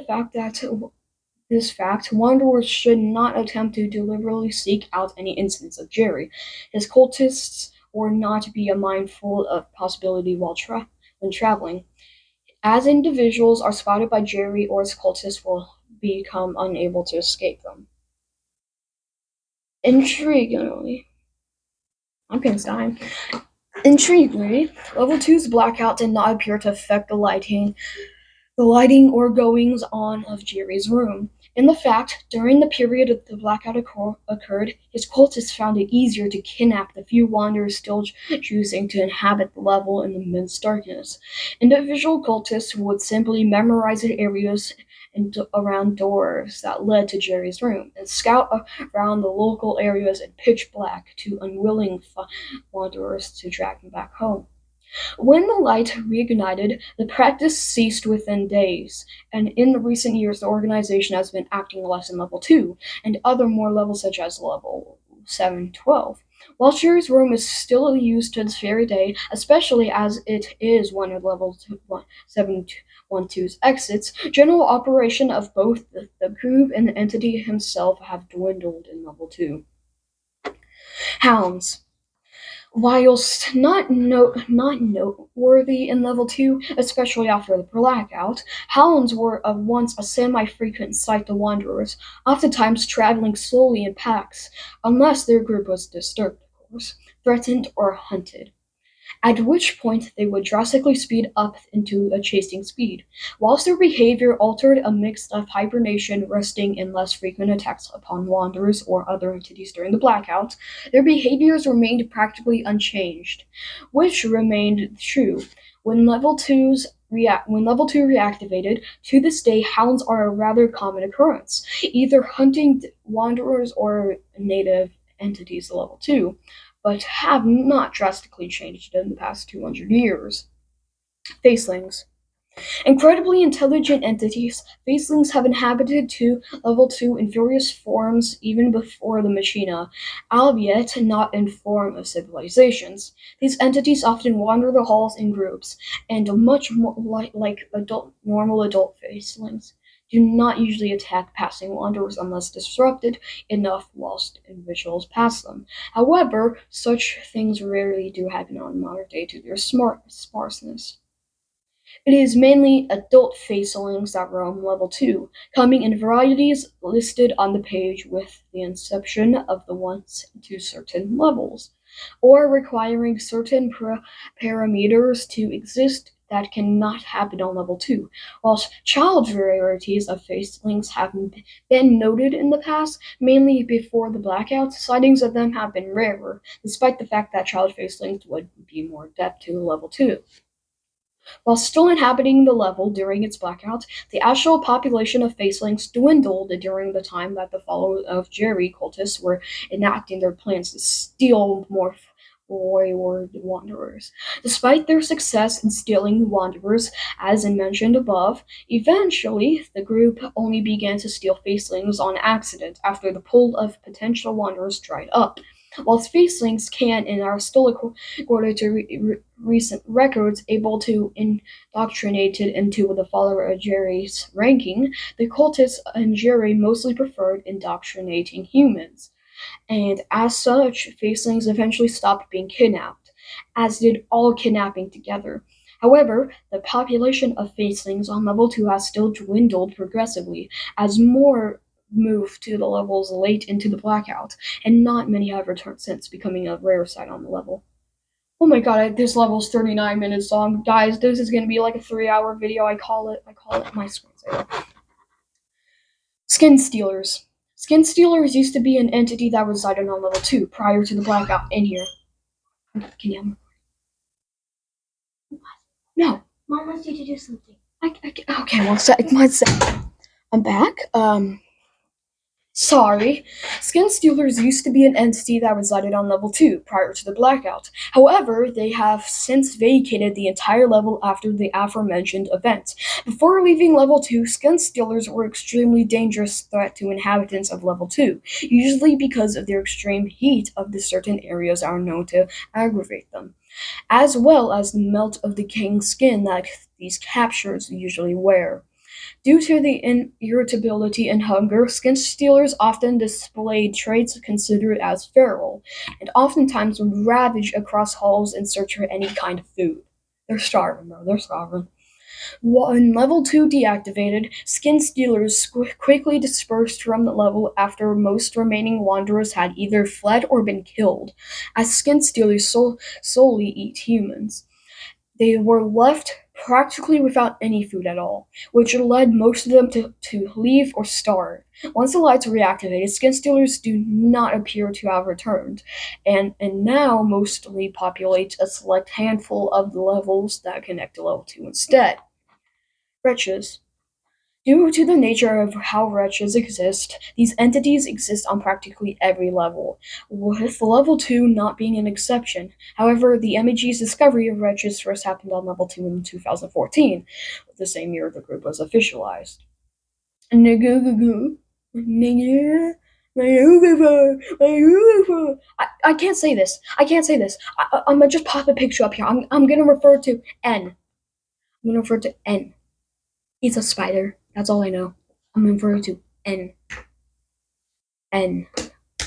this fact, wanderers should not attempt to deliberately seek out any instance of Jerry, his cultists, or not be mindful of possibility when traveling, as individuals are spotted by Jerry or his cultists will become unable to escape them. Intriguingly, I'm getting time. Intriguingly, level two's blackout did not appear to affect the lighting or goings on of Jerry's room. In the fact, during the period the blackout occurred, his cultists found it easier to kidnap the few wanderers still choosing to inhabit the level in the immense darkness. Individual cultists would simply memorize the areas around doors that led to Jerry's room and scout around the local areas in pitch black to unwilling wanderers to drag them back home. When the light reignited, the practice ceased within days, and in the recent years the organization has been acting less in level 2 and other more levels such as level 7 12. While Sherry's room is still used to this very day, especially as it is one of level 712's exits, general operation of both the group and the entity himself have dwindled in level 2. Hounds. Whilst not noteworthy in level 2, especially after the blackout, hounds were once a semi-frequent sight to wanderers, oftentimes traveling slowly in packs, unless their group was disturbed, of course, threatened, or hunted, at which point they would drastically speed up into a chasing speed. Whilst their behavior altered a mix of hibernation, resting, and less frequent attacks upon wanderers or other entities during the blackout, their behaviors remained practically unchanged, which remained true when level 2 reactivated. To this day, hounds are a rather common occurrence, either hunting wanderers or native entities at level 2, but have not drastically changed in the past 200 years. Facelings. Incredibly intelligent entities, facelings have inhabited to level 2 in various forms even before the Machina, albeit not in form of civilizations. These entities often wander the halls in groups, and much more like normal adult facelings, do not usually attack passing wanderers unless disrupted enough whilst individuals pass them. However, such things rarely do happen on modern day due to their sparseness. It is mainly adult facelings that roam level 2, coming in varieties listed on the page with the inception of the ones to certain levels, or requiring certain parameters to exist that cannot happen on level 2, whilst child varieties of facelings have been noted in the past, mainly before the blackout. Sightings of them have been rarer, despite the fact that child facelings would be more adept to level 2. While still inhabiting the level during its blackout, the actual population of facelings dwindled during the time that the followers of Jerry cultists were enacting their plans to steal more wayward wanderers. Despite their success in stealing wanderers, as I mentioned above, eventually the group only began to steal facelings on accident after the pool of potential wanderers dried up. while facelings can and are still, according to recent records, able to indoctrinate it into the follower of Jerry's ranking. The cultists and Jerry mostly preferred indoctrinating humans, and as such, facelings eventually stopped being kidnapped, as did all kidnapping together. However, the population of facelings on level 2 has still dwindled progressively as more moved to the levels late into the blackout, and not many have returned since, becoming a rare sight on the level. Oh my god, this level's 39 minutes long. Guys, this is gonna be like a 3-hour video. I call it my screensaver. Skin Stealers. Skin Stealers used to be an entity that resided on level 2 prior to the blackout in here. Can you? No. Mom wants you to do something. Okay, one sec. One sec. I'm back. Sorry. Skin Stealers used to be an entity that resided on level 2 prior to the blackout. However, they have since vacated the entire level after the aforementioned event. Before leaving level 2, Skin Stealers were extremely dangerous threat to inhabitants of level 2, usually because of their extreme heat of the certain areas are known to aggravate them, as well as the melt of decaying skin that these captures usually wear. Due to the irritability and hunger, skin stealers often displayed traits considered as feral, and oftentimes would ravage across halls in search for any kind of food. They're starving, bro. They're starving. When level 2 deactivated, skin stealers quickly dispersed from the level after most remaining wanderers had either fled or been killed, as skin stealers solely eat humans. They were left practically without any food at all, which led most of them to leave or starve. Once the lights reactivated, skin stealers do not appear to have returned, and now mostly populate a select handful of the levels that connect to level 2 instead. Wretches. Due to the nature of how wretches exist, these entities exist on practically every level, with level 2 not being an exception. However, the MEG's discovery of wretches first happened on level 2 in 2014, the same year the group was officialized. I can't say this. I can't say this. I'm gonna just pop a picture up here. I'm gonna refer to N. I'm gonna refer to N. It's a spider. That's all I know. I'm referring to N. N.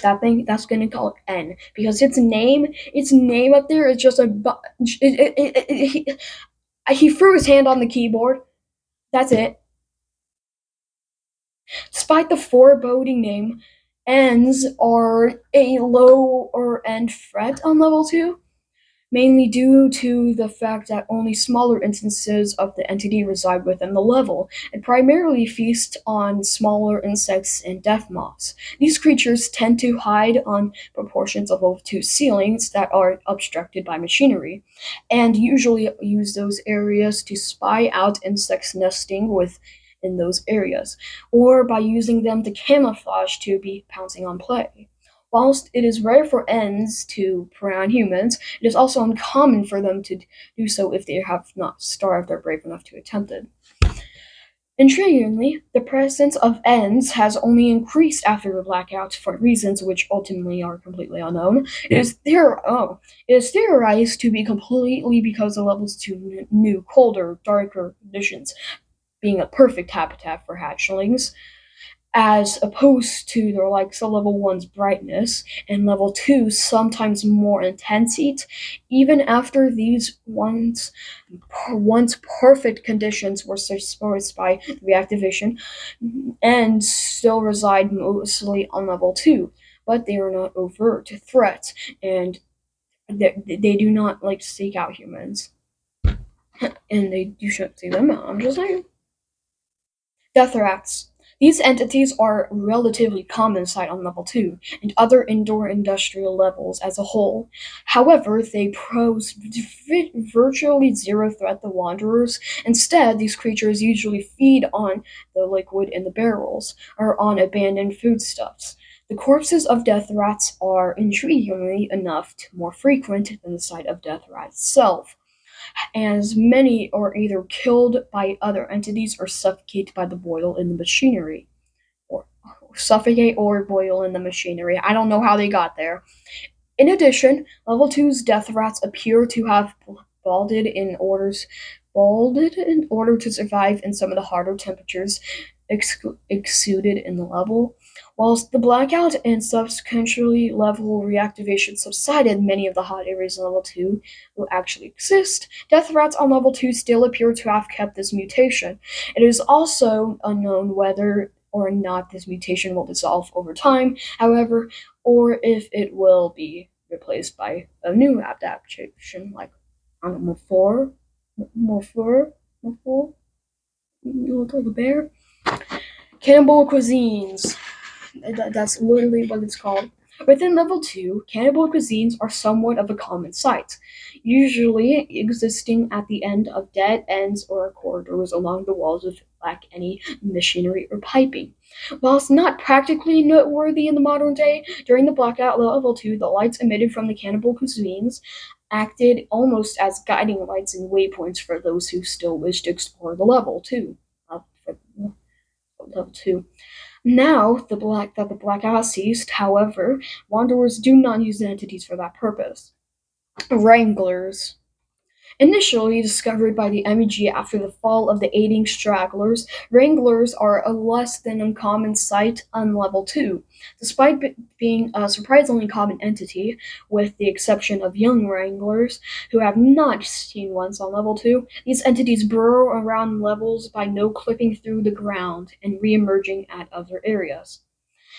That thing, that's gonna call it N because its name up there is just a. He threw his hand on the keyboard. That's it. Despite the foreboding name, N's are a low or end threat on level 2, mainly due to the fact that only smaller instances of the entity reside within the level, and primarily feast on smaller insects and death moths. These creatures tend to hide on proportions of level 2 ceilings that are obstructed by machinery, and usually use those areas to spy out insects nesting in those areas, or by using them to camouflage to be pouncing on prey. Whilst it is rare for Ents to prey on humans, it is also uncommon for them to do so if they have not starved or brave enough to attempt it. Intriguingly, the presence of Ents has only increased after the blackout for reasons which ultimately are completely unknown. It is theorized to be completely because the levels to new, colder, darker conditions, being a perfect habitat for hatchlings, as opposed to their likes of level 1's brightness and level 2's sometimes more intense heat, even after these once perfect conditions were dispersed by reactivation, and still reside mostly on level 2, but they are not overt threats, and they do not like seek out humans, and you shouldn't see them out. I'm just saying. Death rats. These entities are relatively common sight on level 2 and other indoor industrial levels as a whole. However, they pose virtually zero threat to wanderers. Instead, these creatures usually feed on the liquid in the barrels or on abandoned foodstuffs. The corpses of death rats are, intriguingly enough, more frequent than the sight of death rat itself, as many are either killed by other entities or suffocate by the boil in the machinery. Or suffocate or boil in the machinery. I don't know how they got there. In addition, level two's death rats appear to have balded in orders balded in order to survive in some of the harder temperatures exuded in the level. Whilst the blackout and subsequently level reactivation subsided, many of the hot areas in level 2 will actually exist. Death rats on level 2 still appear to have kept this mutation. It is also unknown whether or not this mutation will dissolve over time, however, or if it will be replaced by a new adaptation like Morphor, Morphor, Morphor, little bear. Cannibal cuisines. That's literally what it's called. Within level 2, cannibal cuisines are somewhat of a common sight, usually existing at the end of dead ends or corridors along the walls that lack any machinery or piping. Whilst not practically noteworthy in the modern day, during the blackout level 2, the lights emitted from the cannibal cuisines acted almost as guiding lights and waypoints for those who still wish to explore the level 2. For level 2. Now that the blackout has ceased, however, wanderers do not use the entities for that purpose. Wranglers. Initially discovered by the MEG after the fall of the aiding stragglers, wranglers are a less than uncommon sight on level 2. Despite being a surprisingly common entity, with the exception of young wranglers, who have not seen once on level 2, these entities burrow around levels by no clipping through the ground and re-emerging at other areas.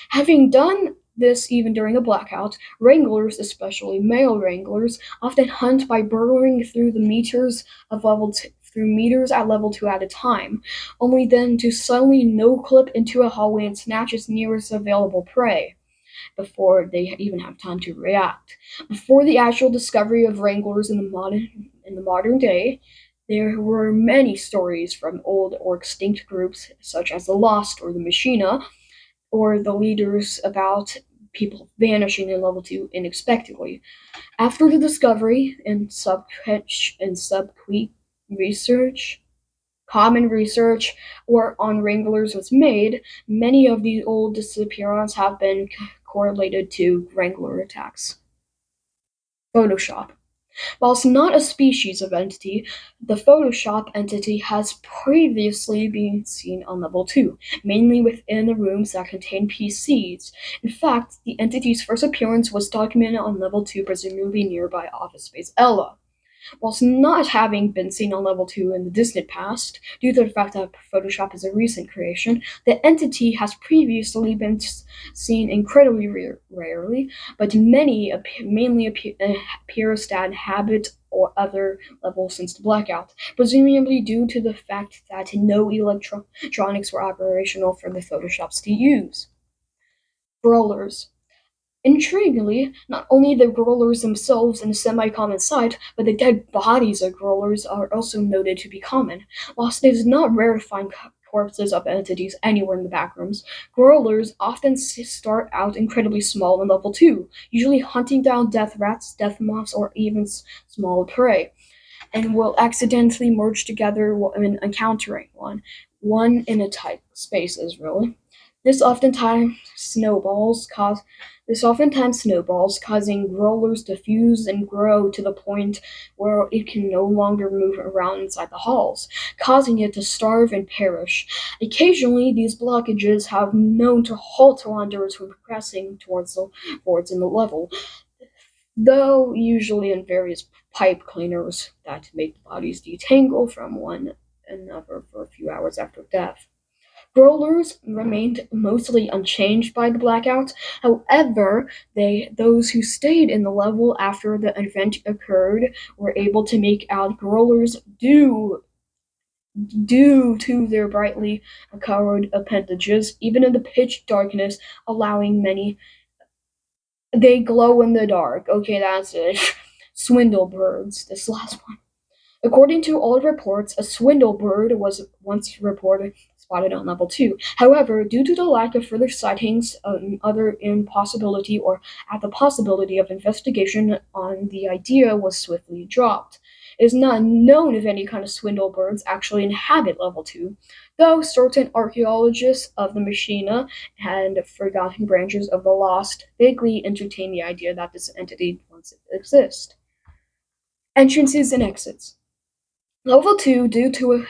Having done this even during a blackout, wranglers, especially male wranglers, often hunt by burrowing through the meters of level through meters at level 2 at a time, only then to suddenly no-clip into a hallway and snatch its nearest available prey before they even have time to react. Before the actual discovery of wranglers in the modern day, there were many stories from old or extinct groups such as the Lost or the Machina or the leaders about people vanishing in level 2 unexpectedly. After the discovery and subsequent research, common research or on Wranglers was made, many of these old disappearances have been correlated to Wrangler attacks. Photoshop. Whilst not a species of entity, the Photoshop entity has previously been seen on level 2, mainly within the rooms that contain PCs. In fact, the entity's first appearance was documented on level 2, presumably nearby Office Space Ella. Whilst not having been seen on level 2 in the distant past, due to the fact that Photoshop is a recent creation, the entity has previously been seen incredibly rarely, but many mainly appears to inhabit or other levels since the blackout, presumably due to the fact that no electronics were operational for the Photoshops to use. Brawlers. Intriguingly, not only the growlers themselves in a semi-common sight, but the dead bodies of growlers are also noted to be common. Whilst it is not rare to find corpses of entities anywhere in the backrooms, growlers often start out incredibly small in level 2, usually hunting down death rats, death moths, or even small prey, and will accidentally merge together when encountering one in a tight spaces, really. This oftentimes snowballs cause this oftentimes snowballs, causing growlers to fuse and grow to the point where it can no longer move around inside the halls, causing it to starve and perish. Occasionally, these blockages have known to halt wanderers from progressing towards in the level, though usually in various pipe cleaners that make the bodies detangle from one another for a few hours after death. Growlers remained mostly unchanged by the blackout. However, those who stayed in the level after the event occurred were able to make out growlers due to their brightly colored appendages, even in the pitch darkness, allowing many. They glow in the dark. Okay, that's it. Swindle birds. This last one. According to old reports, a swindle bird was once reported spotted on level 2. However, due to the lack of further sightings, other impossibility or at the possibility of investigation on the idea was swiftly dropped. It is not known if any kind of swindle birds actually inhabit level 2, though certain archaeologists of the Machina and forgotten branches of the Lost vaguely entertain the idea that this entity once existed. Entrances and exits. Level 2, due to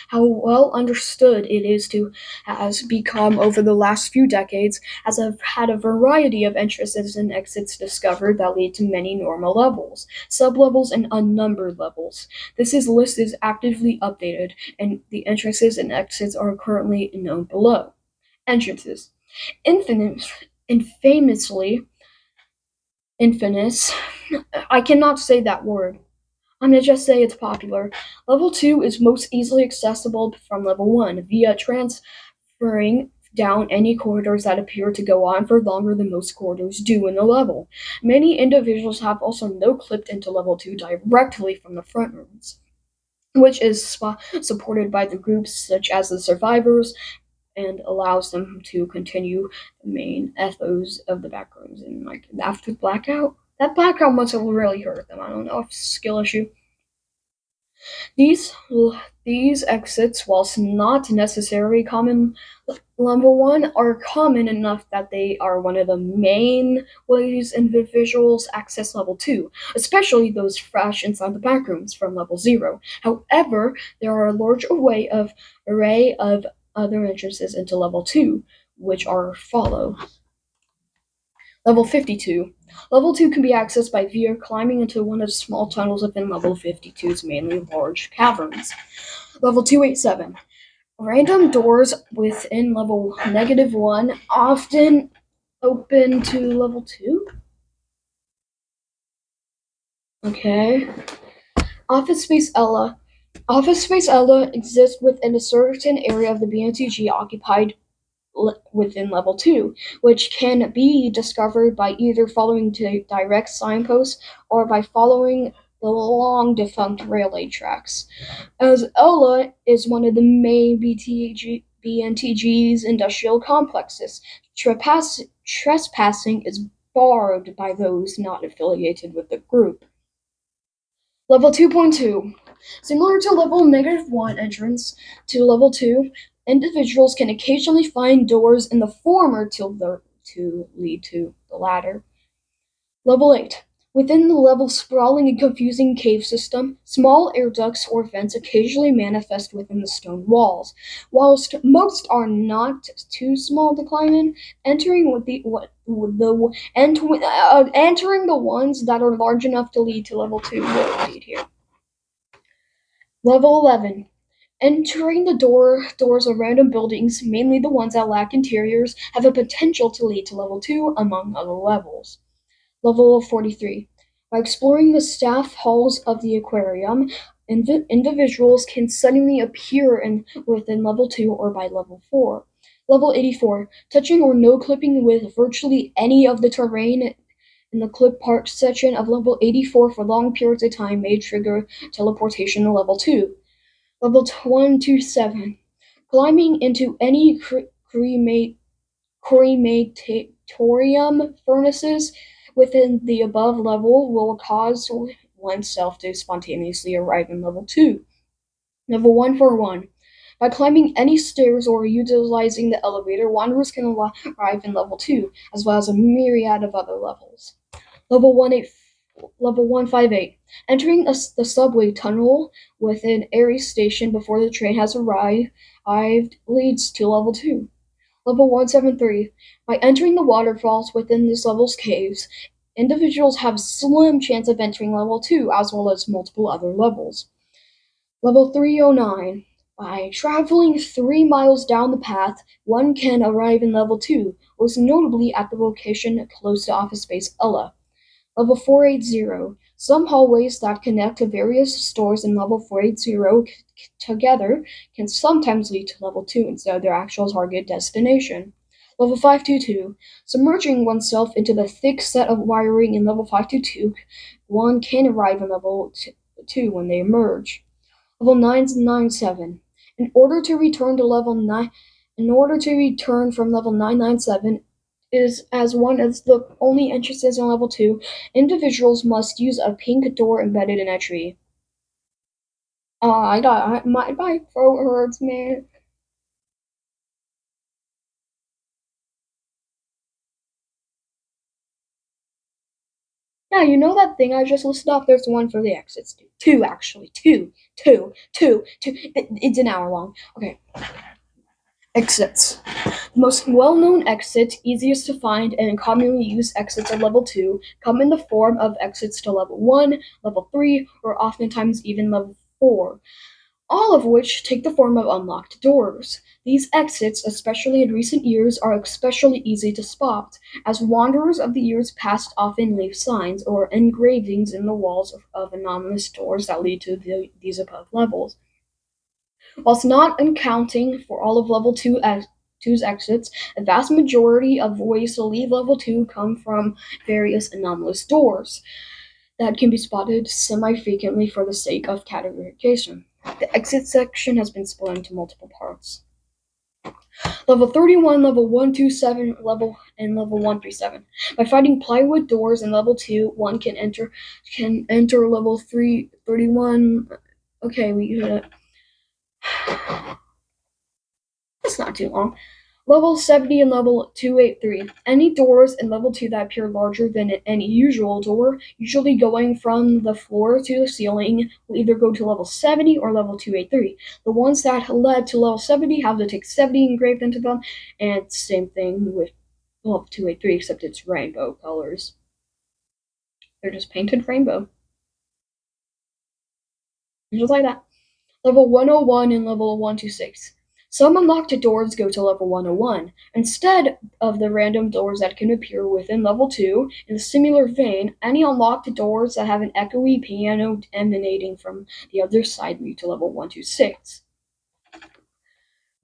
how well understood it is to has become over the last few decades, has had a variety of entrances and exits discovered that lead to many normal levels, sublevels, and unnumbered levels. List is actively updated, and the entrances and exits are currently known below. Entrances. Infinite, infamously, infamous. I cannot say that word. I'm gonna just say it's popular. Level 2 is most easily accessible from level 1 via transferring down any corridors that appear to go on for longer than most corridors do in the level. Many individuals have also no clipped into level 2 directly from the front rooms, which is supported by the groups such as the survivors and allows them to continue the main ethos of the back rooms. And like after blackout, that blackout must have really hurt them. I don't know if it's a skill issue. These these exits, whilst not necessarily common level 1, are common enough that they are one of the main ways individuals access level 2, especially those fresh inside the backrooms from level 0. However, there are a large array of other entrances into level 2, which are follow. Level 52. Level 2 can be accessed by via climbing into one of the small tunnels within level 52's mainly large caverns. Level 287. Random doors within level -1 often open to level 2. Okay. Office Space Ella. Office Space Ella exists within a certain area of the BNTG occupied within level 2, which can be discovered by either following direct signposts or by following the long defunct railway tracks. As Ella is one of the main BNTG's industrial complexes, trespassing is barred by those not affiliated with the group. Level 2.2. Similar to level -1 entrance to level 2, individuals can occasionally find doors in the former to lead to the latter. Level 8. Within the level's sprawling and confusing cave system, small air ducts or vents occasionally manifest within the stone walls. Whilst most are not too small to climb in, entering entering the ones that are large enough to lead to level 2 will lead here. Level 11. Entering the doors of random buildings, mainly the ones that lack interiors, have a potential to lead to level 2, among other levels. Level 43. By exploring the staff halls of the aquarium, individuals can suddenly appear within level 2 or by level 4. Level 84. Touching or no clipping with virtually any of the terrain in the clip part section of level 84 for long periods of time may trigger teleportation to level 2. Level 127. Climbing into any crematorium furnaces within the above level will cause oneself to spontaneously arrive in level 2. Level 141. By climbing any stairs or utilizing the elevator, wanderers can arrive in level 2, as well as a myriad of other levels. Level 158. Entering the subway tunnel within Ares Station before the train has arrived leads to level 2. Level 173. By entering the waterfalls within this level's caves, individuals have a slim chance of entering level 2, as well as multiple other levels. Level 309. By traveling 3 miles down the path, one can arrive in level 2, most notably at the location close to Office Space Ella. Level 480. Some hallways that connect to various stores in level 480 together can sometimes lead to level 2 instead of their actual target destination. Level 522. Submerging oneself into the thick set of wiring in level 522, one can arrive in level 2 when they emerge. Level 997. In order to return from level 997 is as one of the only entrances in level 2, individuals must use a pink door embedded in a tree. My throat hurts, man. Yeah, you know that thing I just listed off? There's one for the exits. Two, actually. Two. It's an hour long. Okay. Exits. The most well-known exit, easiest to find, and commonly used exits at level 2 come in the form of exits to level 1, level 3, or oftentimes even level 4, all of which take the form of unlocked doors. These exits, especially in recent years, are especially easy to spot, as wanderers of the years past often leave signs or engravings in the walls of anonymous doors that lead to these above levels. Whilst not accounting for all of level 2's exits, a vast majority of ways to leave level 2 come from various anomalous doors that can be spotted semi-frequently for the sake of categorization. The exit section has been split into multiple parts. Level 31, level 127, level 137. By finding plywood doors in level 2, one can enter level 331. Okay, we it's not too long. Level 70 and level 283. Any doors in level 2 that appear larger than any usual door, usually going from the floor to the ceiling, will either go to level 70 or level 283. The ones that led to level 70 have the tick 70 engraved into them, and same thing with level 283, except it's rainbow colors. They're just painted rainbow. Just like that. Level 101 and level 126. Some unlocked doors go to level 101, instead of the random doors that can appear within level 2. In a similar vein, any unlocked doors that have an echoey piano emanating from the other side lead to level 126.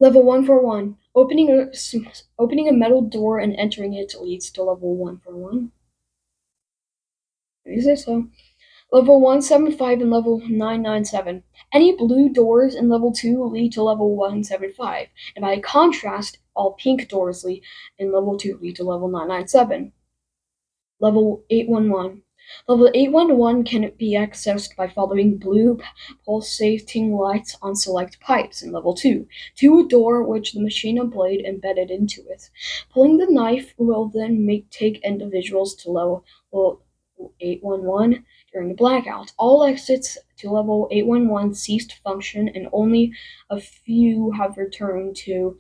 Level 141. Opening a metal door and entering it leads to level 141. Is it so? Level 175 and level 997. Any blue doors in level 2 lead to level 175, and by contrast, all pink doors in level 2 lead to level 997. Level 811. Level 811 can be accessed by following blue pulsating lights on select pipes in level 2 to a door which the machine blade embedded into it. Pulling the knife will then take individuals to level 811 during the blackout. All exits to level 811 ceased function, and only a few have returned to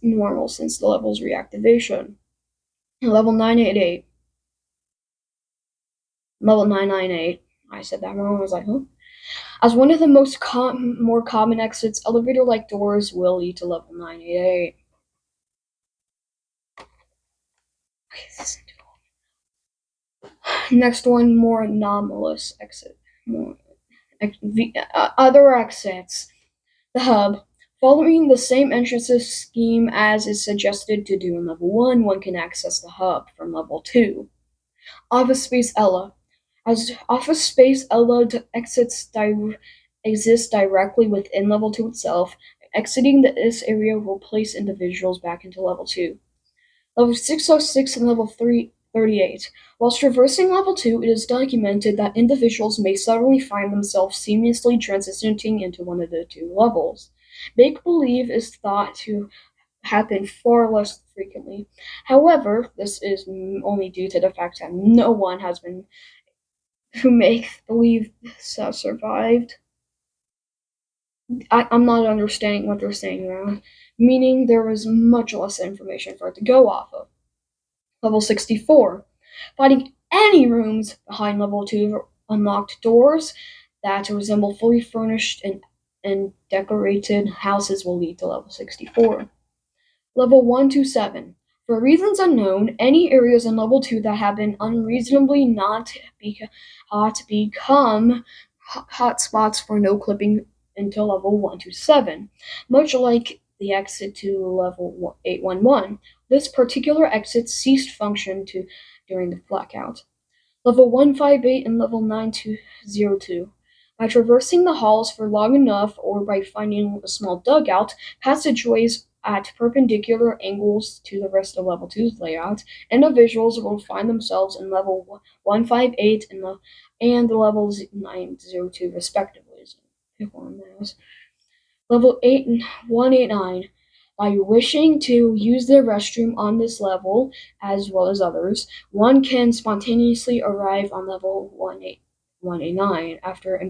normal since the level's reactivation. Level 988. Level 998. I said that wrong. I was like, huh? As one of the more common exits, elevator-like doors will lead to level 988. Okay, next one, more anomalous exit. Other exits. The hub. Following the same entrances scheme as is suggested to do in level 1, one can access the hub from level 2. Office Space Ella. As Office Space Ella exits exist directly within level 2 itself, exiting this area will place individuals back into level 2. Level 606 and level 338. Whilst traversing level 2, it is documented that individuals may suddenly find themselves seamlessly transitioning into one of the two levels. Make believe is thought to happen far less frequently. However, this is only due to the fact that no one has been who make believe survived. I'm not understanding what they're saying now, meaning there was much less information for it to go off of. Level 64. Finding any rooms behind level 2 unlocked doors that resemble fully furnished and decorated houses will lead to level 64. Level 127. For reasons unknown, any areas in level 2 that have been unreasonably not become hotspots for no clipping until level 127, much like the exit to level 811. This particular exit ceased function during the blackout. Level 158 and level 9202. By traversing the halls for long enough or by finding a small dugout, passageways at perpendicular angles to the rest of level 2's layout, individuals will find themselves in level 158 and the levels 902 respectively. pick one of those. Level 189. By wishing to use the restroom on this level, as well as others, one can spontaneously arrive on level 189 after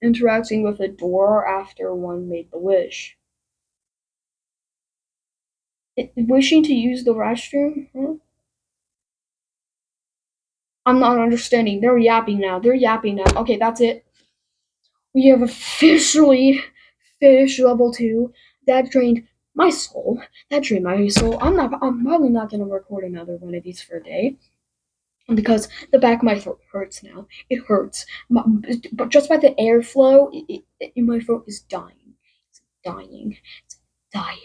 interacting with a door after one made the wish. Wishing to use the restroom? Huh? I'm not understanding. They're yapping now. They're yapping now. Okay, that's it. We have officially finished level 2. That drained my soul. That drained my soul. I'm probably not gonna record another one of these for a day because the back of my throat hurts now. It hurts. But just by the airflow, my throat is dying. It's dying. It's dying.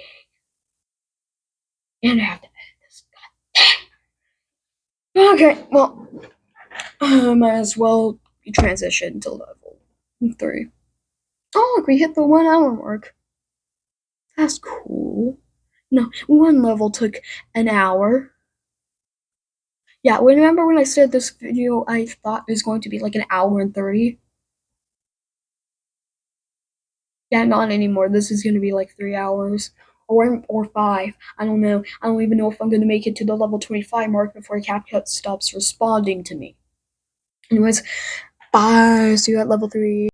And I have to edit this. Okay, well, might as well transition to level 3. Oh, look, we hit the 1 hour mark. That's cool. No, one level took an hour. Yeah, remember when I said this video I thought it was going to be like an hour and 30? Yeah, not anymore. This is gonna be like 3 hours. Or 5. I don't know. I don't even know if I'm gonna make it to the level 25 mark before CapCut stops responding to me. Anyways, bye. See you at level 3.